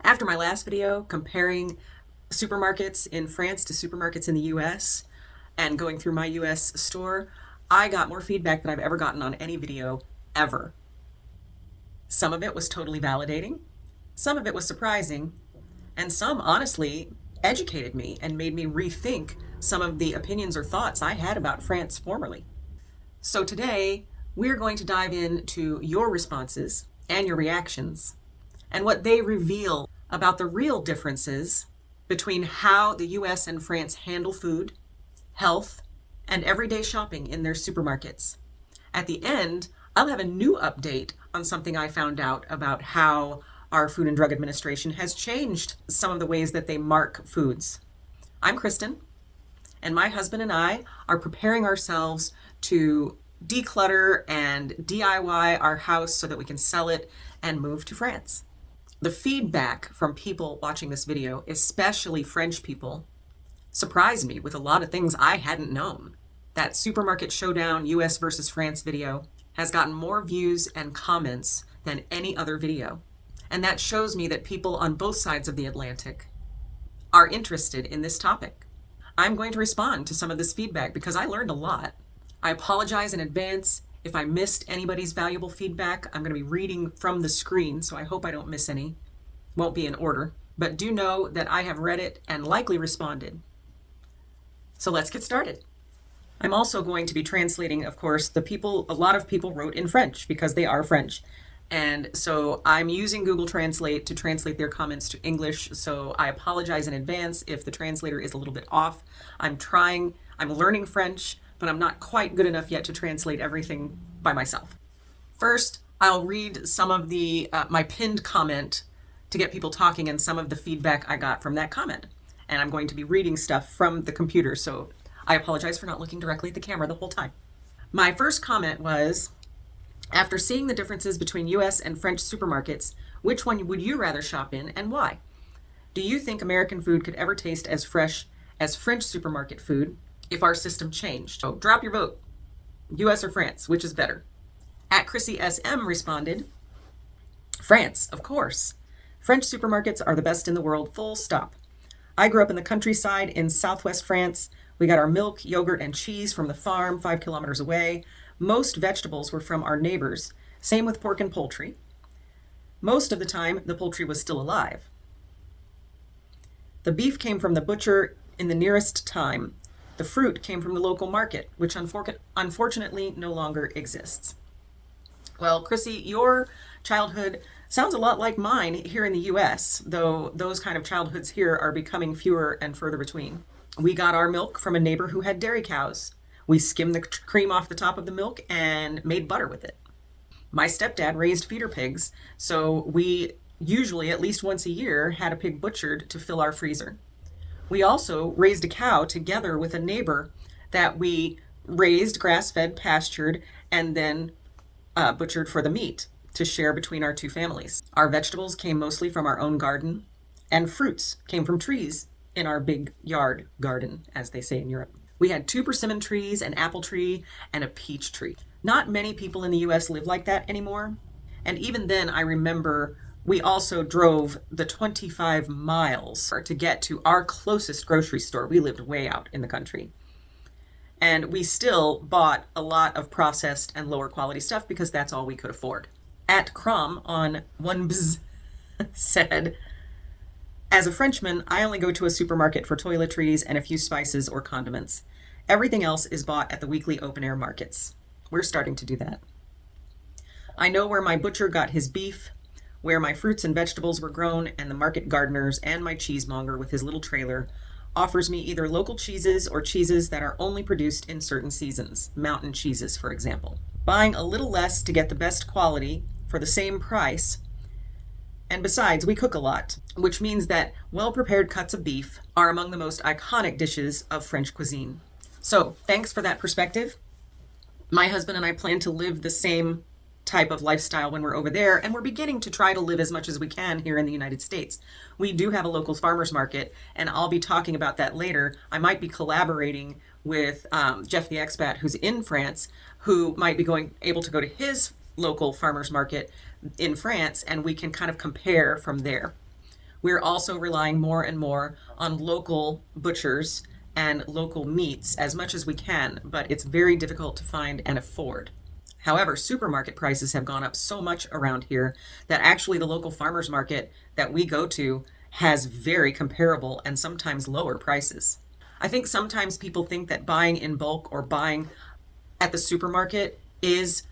After my last video comparing supermarkets in France to supermarkets in the US and going through my US store, I got more feedback than I've ever gotten on any video ever. Some of it was totally validating, some of it was surprising, and some honestly educated me and made me rethink some of the opinions or thoughts I had about France formerly. So today, we're going to dive into your responses and your reactions and what they reveal about the real differences between how the US and France handle food, health, and everyday shopping in their supermarkets. At the end, I'll have a new update on something I found out about how our Food and Drug Administration has changed some of the ways that they mark foods. I'm Kristen, and my husband and I are preparing ourselves to declutter and DIY our house so that we can sell it and move to France. The feedback from people watching this video, especially French people, surprised me with a lot of things I hadn't known. That Supermarket Showdown US versus France video has gotten more views and comments than any other video. And that shows me that people on both sides of the Atlantic are interested in this topic. I'm going to respond to some of this feedback because I learned a lot. I apologize in advance if I missed anybody's valuable feedback. I'm going to be reading from the screen, so I hope I don't miss any. Won't be in order, but do know that I have read it and likely responded. So let's get started. I'm also going to be translating, of course, a lot of people wrote in French because they are French. And so I'm using Google Translate to translate their comments to English. So I apologize in advance if the translator is a little bit off. I'm learning French, but I'm not quite good enough yet to translate everything by myself. First, I'll read some of my pinned comment to get people talking and some of the feedback I got from that comment. And I'm going to be reading stuff from the computer, so I apologize for not looking directly at the camera the whole time. My first comment was, after seeing the differences between US and French supermarkets, which one would you rather shop in and why? Do you think American food could ever taste as fresh as French supermarket food if our system changed? So drop your vote. US or France, which is better? At Chrissy SM responded, France, of course. French supermarkets are the best in the world, full stop. I grew up in the countryside in southwest France. We got our milk, yogurt, and cheese from the farm 5 kilometers away. Most vegetables were from our neighbors. Same with pork and poultry. Most of the time, the poultry was still alive. The beef came from the butcher in the nearest time. The fruit came from the local market, which unfortunately no longer exists. Well, Chrissy, your childhood sounds a lot like mine here in the US, though those kind of childhoods here are becoming fewer and further between. We got our milk from a neighbor who had dairy cows. We skimmed the cream off the top of the milk and made butter with it. My stepdad raised feeder pigs, so we usually at least once a year had a pig butchered to fill our freezer. We also raised a cow together with a neighbor that we raised, grass-fed, pastured, and then butchered for the meat to share between our two families. Our vegetables came mostly from our own garden, and fruits came from trees in our big yard garden, as they say in Europe. We had 2 persimmon trees, an apple tree, and a peach tree. Not many people in the US live like that anymore. And even then, I remember we also drove the 25 miles to get to our closest grocery store. We lived way out in the country. And we still bought a lot of processed and lower quality stuff because that's all we could afford. At Crom on 1bz said, as a Frenchman, I only go to a supermarket for toiletries and a few spices or condiments. Everything else is bought at the weekly open-air markets. We're starting to do that. I know where my butcher got his beef, where my fruits and vegetables were grown, and the market gardeners and my cheesemonger with his little trailer offers me either local cheeses or cheeses that are only produced in certain seasons, mountain cheeses, for example. Buying a little less to get the best quality for the same price. And besides, we cook a lot, which means that well-prepared cuts of beef are among the most iconic dishes of French cuisine. So, thanks for that perspective. My husband and I plan to live the same type of lifestyle when we're over there, and we're beginning to try to live as much as we can here in the United States. We do have a local farmers market, and I'll be talking about that later. I might be collaborating with Jeff the expat who's in France, who might be able to go to his local farmers market in France, and we can kind of compare from there. We're also relying more and more on local butchers and local meats as much as we can, but it's very difficult to find and afford. However, supermarket prices have gone up so much around here that actually the local farmers market that we go to has very comparable and sometimes lower prices. I think sometimes people think that buying in bulk or buying at the supermarket is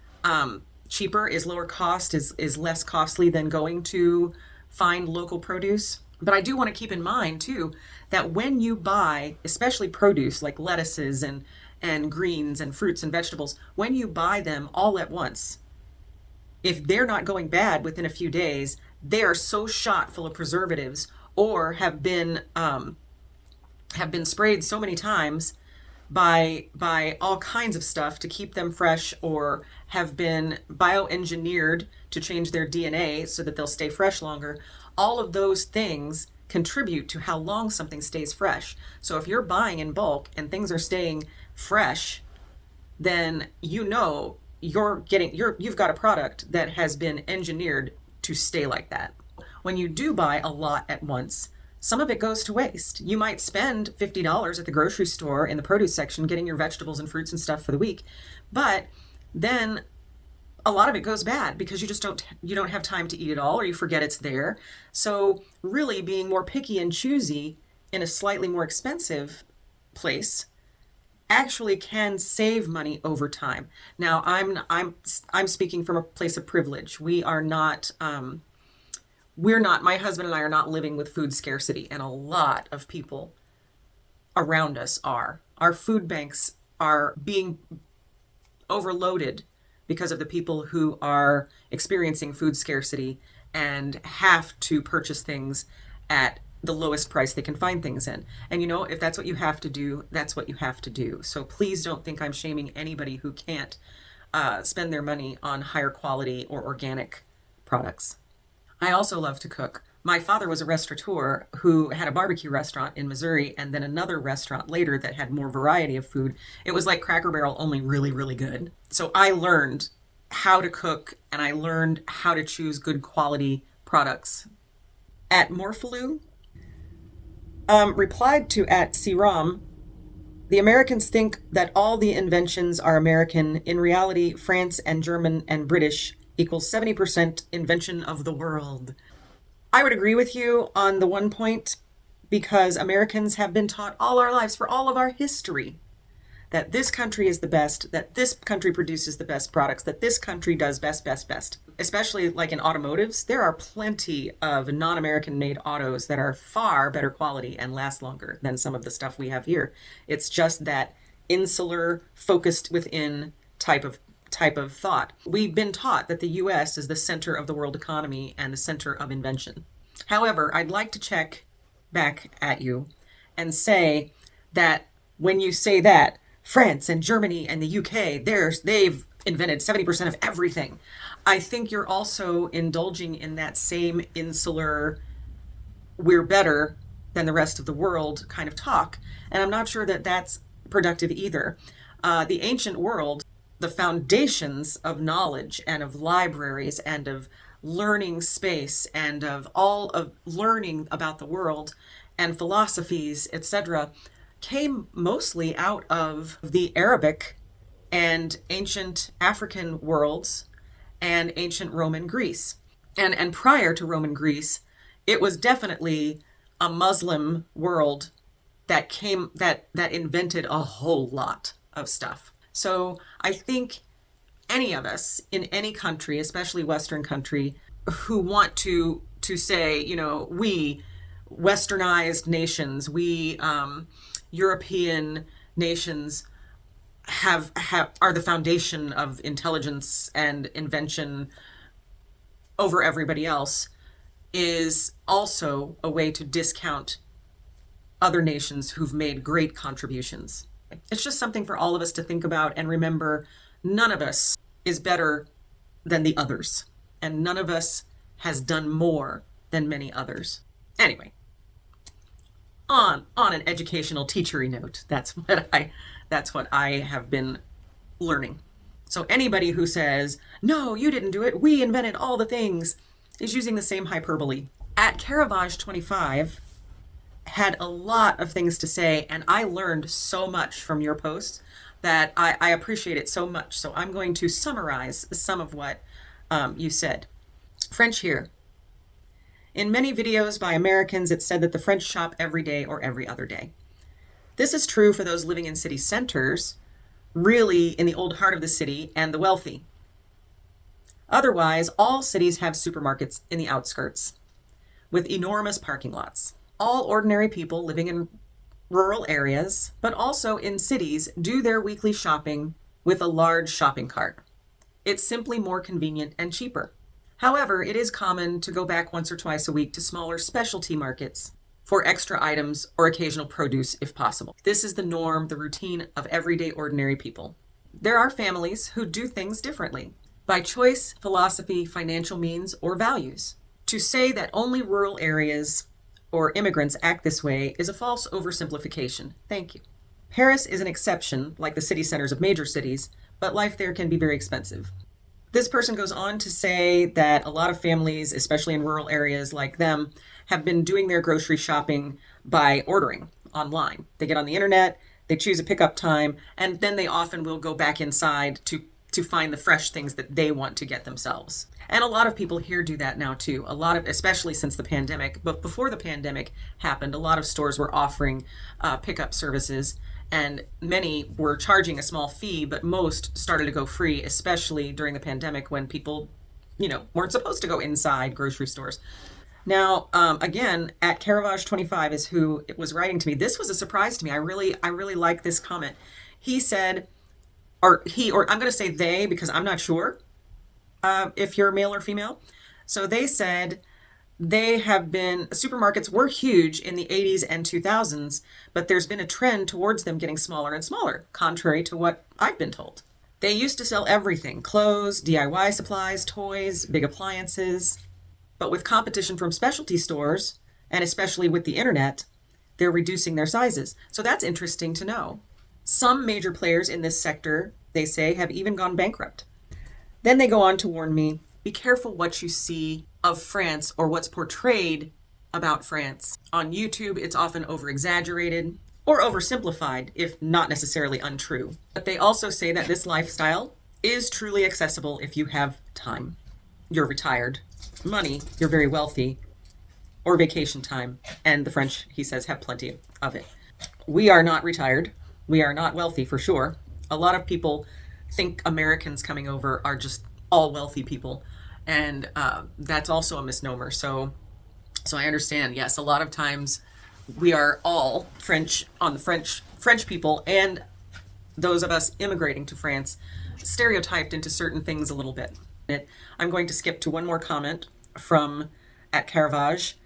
cheaper, is lower cost, is less costly than going to find local produce. But I do want to keep in mind too that when you buy, especially produce like lettuces and greens and fruits and vegetables, when you buy them all at once, if they're not going bad within a few days, they are so shot full of preservatives or have been sprayed so many times by all kinds of stuff to keep them fresh, or have been bioengineered to change their DNA so that they'll stay fresh longer. All of those things contribute to how long something stays fresh. So if you're buying in bulk and things are staying fresh, then you know you've got a product that has been engineered to stay like that. When you do buy a lot at once, some of it goes to waste. You might spend $50 at the grocery store in the produce section getting your vegetables and fruits and stuff for the week, but then a lot of it goes bad because you don't have time to eat it all, or you forget it's there. So really being more picky and choosy in a slightly more expensive place actually can save money over time. Now I'm speaking from a place of privilege. My husband and I are not living with food scarcity, and a lot of people around us are. Our food banks are being overloaded because of the people who are experiencing food scarcity and have to purchase things at the lowest price they can find things in. And if that's what you have to do, that's what you have to do. So please don't think I'm shaming anybody who can't spend their money on higher quality or organic products. I also love to cook. My father was a restaurateur who had a barbecue restaurant in Missouri and then another restaurant later that had more variety of food. It was like Cracker Barrel, only really, really good. So I learned how to cook and I learned how to choose good quality products. At Morphaloo, replied to at CROM, the Americans think that all the inventions are American. In reality, France and German and British equals 70% invention of the world. I would agree with you on the one point, because Americans have been taught all our lives, for all of our history, that this country is the best, that this country produces the best products, that this country does best, best, best. Especially like in automotives, there are plenty of non-American made autos that are far better quality and last longer than some of the stuff we have here. It's just that insular, focused within type of thought. We've been taught that the US is the center of the world economy and the center of invention. However, I'd like to check back at you and say that when you say that France and Germany and the UK, they've invented 70% of everything, I think you're also indulging in that same insular, we're better than the rest of the world kind of talk. And I'm not sure that that's productive either. The ancient world, the foundations of knowledge and of libraries and of learning space and of all of learning about the world and philosophies, etc., came mostly out of the Arabic and ancient African worlds and ancient Roman Greece. And prior to Roman Greece, it was definitely a Muslim world that invented a whole lot of stuff. So I think any of us in any country, especially Western country, who want to say, we westernized nations, we European nations are the foundation of intelligence and invention over everybody else, is also a way to discount other nations who've made great contributions. It's just something for all of us to think about and remember. None of us is better than the others, and none of us has done more than many others. Anyway, on an educational teachery note, that's what I have been learning. So anybody who says, no, you didn't do it, we invented all the things, is using the same hyperbole. At Caravage 25 had a lot of things to say, and I learned so much from your posts that I appreciate it so much. So I'm going to summarize some of what you said. French here. In many videos by Americans, it's said that the French shop every day or every other day. This is true for those living in city centers, really in the old heart of the city, and the wealthy. Otherwise, all cities have supermarkets in the outskirts with enormous parking lots. All ordinary people living in rural areas, but also in cities, do their weekly shopping with a large shopping cart. It's simply more convenient and cheaper. However, it is common to go back once or twice a week to smaller specialty markets for extra items or occasional produce if possible. This is the norm, the routine of everyday ordinary people. There are families who do things differently by choice, philosophy, financial means, or values. To say that only rural areas or immigrants act this way is a false oversimplification. Thank you. Paris is an exception, like the city centers of major cities, but life there can be very expensive. This person goes on to say that a lot of families, especially in rural areas like them, have been doing their grocery shopping by ordering online. They get on the internet, they choose a pickup time, and then they often will go back inside to find the fresh things that they want to get themselves. And a lot of people here do that now too. Especially since the pandemic, but before the pandemic happened, a lot of stores were offering pickup services, and many were charging a small fee, but most started to go free, especially during the pandemic when people, weren't supposed to go inside grocery stores. Now, again, at Caravage 25 is who was writing to me. This was a surprise to me. I really like this comment. He said, or I'm going to say they because I'm not sure if you're male or female. So they said supermarkets were huge in the 80s and 2000s, but there's been a trend towards them getting smaller and smaller, contrary to what I've been told. They used to sell everything: clothes, DIY supplies, toys, big appliances. But with competition from specialty stores, and especially with the internet, they're reducing their sizes. So that's interesting to know. Some major players in this sector, they say, have even gone bankrupt. Then they go on to warn me, be careful what you see of France or what's portrayed about France. On YouTube, it's often over-exaggerated or oversimplified, if not necessarily untrue. But they also say that this lifestyle is truly accessible if you have time. You're retired, money, you're very wealthy, or vacation time. And the French, he says, have plenty of it. We are not retired. We are not wealthy for sure. A lot of people think Americans coming over are just all wealthy people. And that's also a misnomer. So I understand, yes, a lot of times we are all French people, and those of us immigrating to France stereotyped into certain things a little bit. I'm going to skip to one more comment from at Caravage,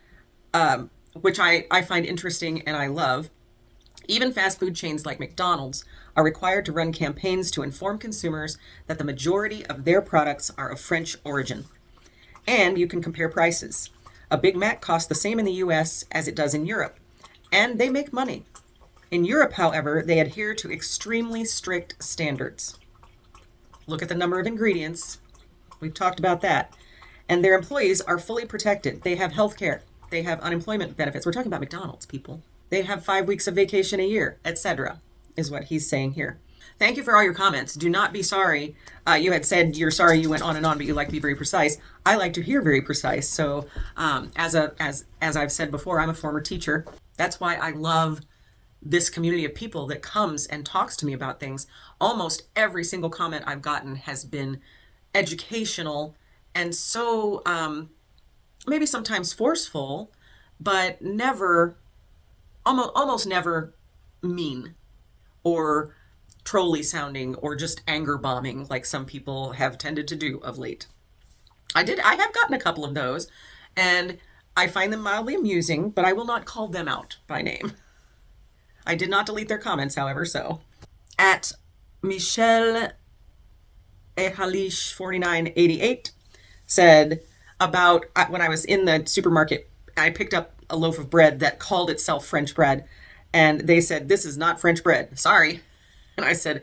which I find interesting and I love. Even fast food chains like McDonald's are required to run campaigns to inform consumers that the majority of their products are of French origin. And you can compare prices. A Big Mac costs the same in the US as it does in Europe, and they make money. In Europe, however, they adhere to extremely strict standards. Look at the number of ingredients. We've talked about that. And their employees are fully protected. They have health care. They have unemployment benefits. We're talking about McDonald's, people. They have 5 weeks of vacation a year, etc., is what he's saying here. Thank you for all your comments. Do not be sorry. You had said you're sorry you went on and on, but you like to be very precise. I like to hear very precise. So as I've said before, I'm a former teacher. That's why I love this community of people that comes and talks to me about things. Almost every single comment I've gotten has been educational and so maybe sometimes forceful, but never, almost never mean or trolly sounding or just anger bombing like some people have tended to do of late. I have gotten a couple of those, and I find them mildly amusing, but I will not call them out by name. I did not delete their comments, however, so. At Michelle Ehalish 4988 said about when I was in the supermarket, I picked up a loaf of bread that called itself French bread, and they said, "This is not French bread. Sorry." And I said,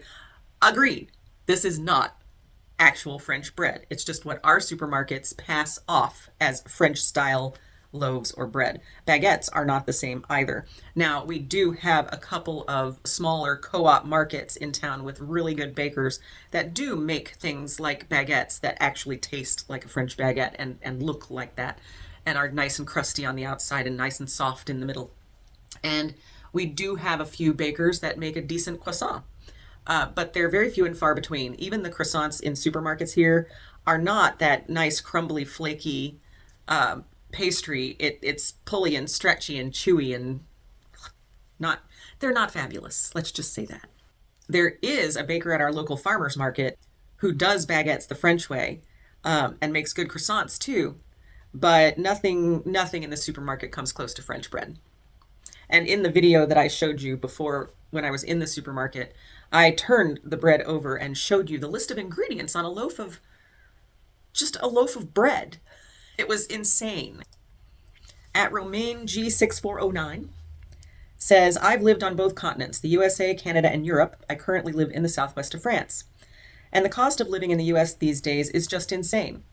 "Agreed. This is not actual French bread. It's just what our supermarkets pass off as French style loaves or bread. Baguettes are not the same either. Now, we do have a couple of smaller co-op markets in town with really good bakers that do make things like baguettes that actually taste like a French baguette and look like that and are nice and crusty on the outside and nice and soft in the middle. And we do have a few bakers that make a decent croissant. But they're very few and far between. Even the croissants in supermarkets here are not that nice, crumbly, flaky pastry. It's pulley and stretchy and chewy and not, they're not fabulous. Let's just say that. There is a baker at our local farmer's market who does baguettes the French way, and makes good croissants too. But nothing in the supermarket comes close to French bread. And in the video that I showed you before, when I was in the supermarket, I turned the bread over and showed you the list of ingredients on just a loaf of bread. It was insane. At Romaine G6409 says, I've lived on both continents, the USA, Canada, and Europe. I currently live in the southwest of France. And the cost of living in the US these days is just insane.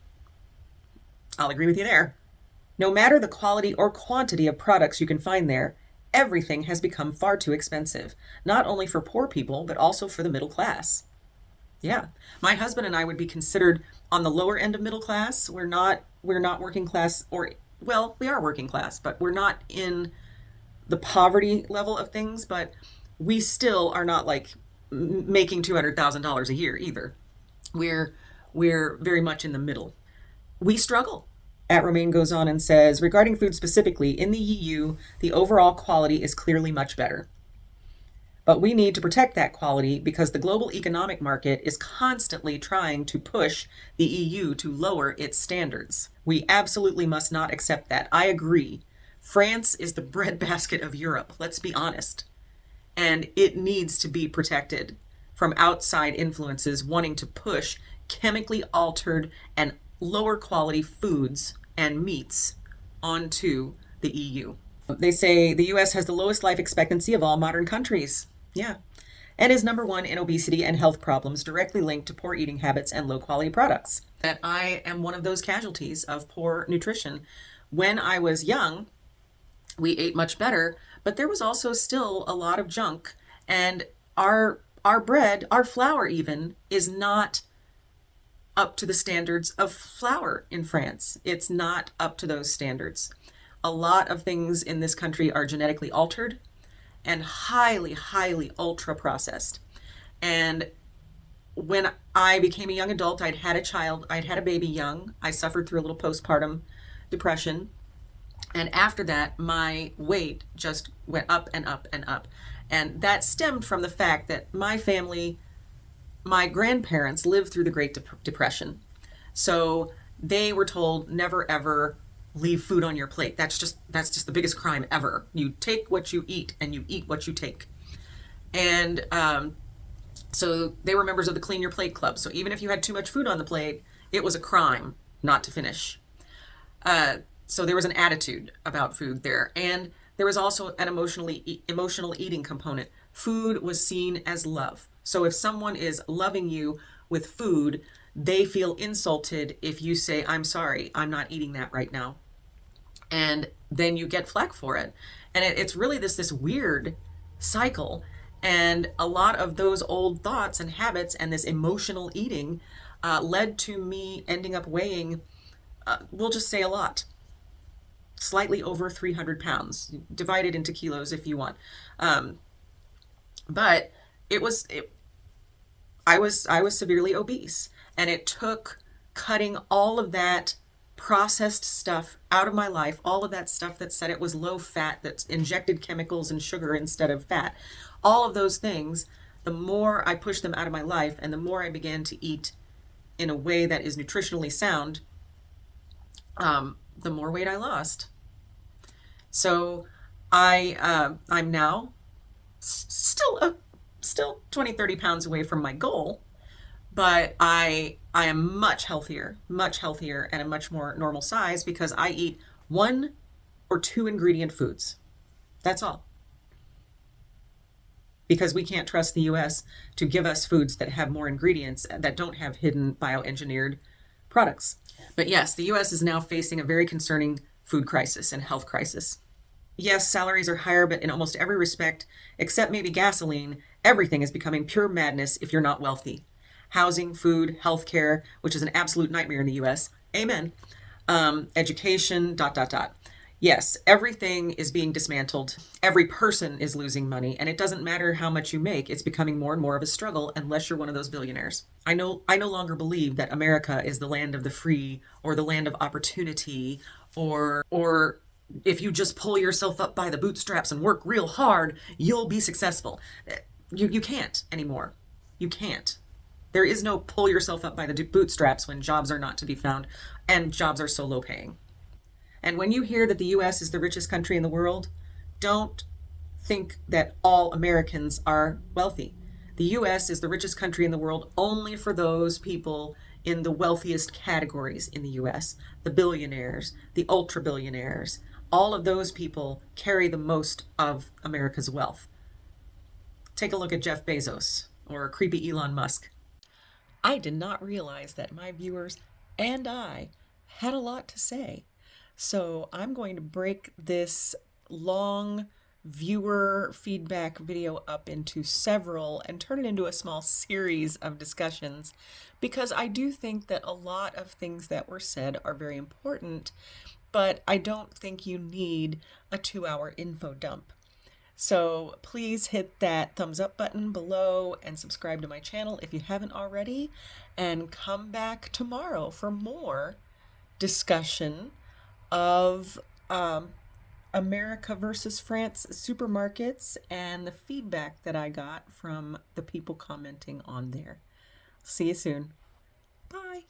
I'll agree with you there. No matter the quality or quantity of products you can find there, everything has become far too expensive, not only for poor people, but also for the middle class. Yeah, my husband and I would be considered on the lower end of middle class. We're not working class, or, well, we are working class, but we're not in the poverty level of things, but we still are not like making $200,000 a year either. We're very much in the middle. We struggle. At Romaine goes on and says, regarding food specifically, in the EU, the overall quality is clearly much better. But we need to protect that quality because the global economic market is constantly trying to push the EU to lower its standards. We absolutely must not accept that. I agree. France is the breadbasket of Europe, let's be honest. And it needs to be protected from outside influences wanting to push chemically altered and lower quality foods and meats onto the EU. They say the US has the lowest life expectancy of all modern countries. Yeah. And is number one in obesity and health problems directly linked to poor eating habits and low quality products. That I am one of those casualties of poor nutrition. When I was young, we ate much better, but there was also still a lot of junk, and our bread, our flour even, is not up to the standards of flour in France. It's not up to those standards. A lot of things in this country are genetically altered and highly, highly ultra processed. And when I became a young adult, I'd had a baby young. I suffered through a little postpartum depression. And after that, my weight just went up and up and up. And that stemmed from the fact that my family, my grandparents lived through the Great Depression. So they were told never ever leave food on your plate. That's just the biggest crime ever. You take what you eat and you eat what you take. And so they were members of the Clean Your Plate Club. So even if you had too much food on the plate, it was a crime not to finish. So there was an attitude about food there. And there was also an emotional eating component. Food was seen as love. So if someone is loving you with food, they feel insulted if you say, I'm sorry, I'm not eating that right now. And then you get flack for it. And it's really this weird cycle. And a lot of those old thoughts and habits and this emotional eating led to me ending up weighing, we'll just say a lot, slightly over 300 pounds, divided into kilos if you want. But I was severely obese, and it took cutting all of that processed stuff out of my life, all of that stuff that said it was low fat, that injected chemicals and sugar instead of fat, all of those things. The more I pushed them out of my life and the more I began to eat in a way that is nutritionally sound, the more weight I lost. So I'm now still 20, 30 pounds away from my goal, but I am much healthier and a much more normal size because I eat 1 or 2 ingredient foods. That's all. Because we can't trust the US to give us foods that have more ingredients that don't have hidden bioengineered products. But yes, the US is now facing a very concerning food crisis and health crisis. Yes, salaries are higher, but in almost every respect, except maybe gasoline, everything is becoming pure madness if you're not wealthy. Housing, food, healthcare, which is an absolute nightmare in the US. Amen. Education, dot, dot, dot. Yes, everything is being dismantled. Every person is losing money, and it doesn't matter how much you make. It's becoming more and more of a struggle unless you're one of those billionaires. I no longer believe that America is the land of the free or the land of opportunity or if you just pull yourself up by the bootstraps and work real hard, you'll be successful. You can't anymore. You can't. There is no pull yourself up by the bootstraps when jobs are not to be found and jobs are so low paying. And when you hear that the US is the richest country in the world, don't think that all Americans are wealthy. The US is the richest country in the world only for those people in the wealthiest categories in the US. The billionaires, the ultra billionaires, all of those people carry the most of America's wealth. Take a look at Jeff Bezos or creepy Elon Musk. I did not realize that my viewers and I had a lot to say. So I'm going to break this long viewer feedback video up into several and turn it into a small series of discussions because I do think that a lot of things that were said are very important, but I don't think you need a 2-hour info dump. So please hit that thumbs up button below and subscribe to my channel if you haven't already, and come back tomorrow for more discussion of America versus France supermarkets and the feedback that I got from the people commenting on there. See you soon. Bye.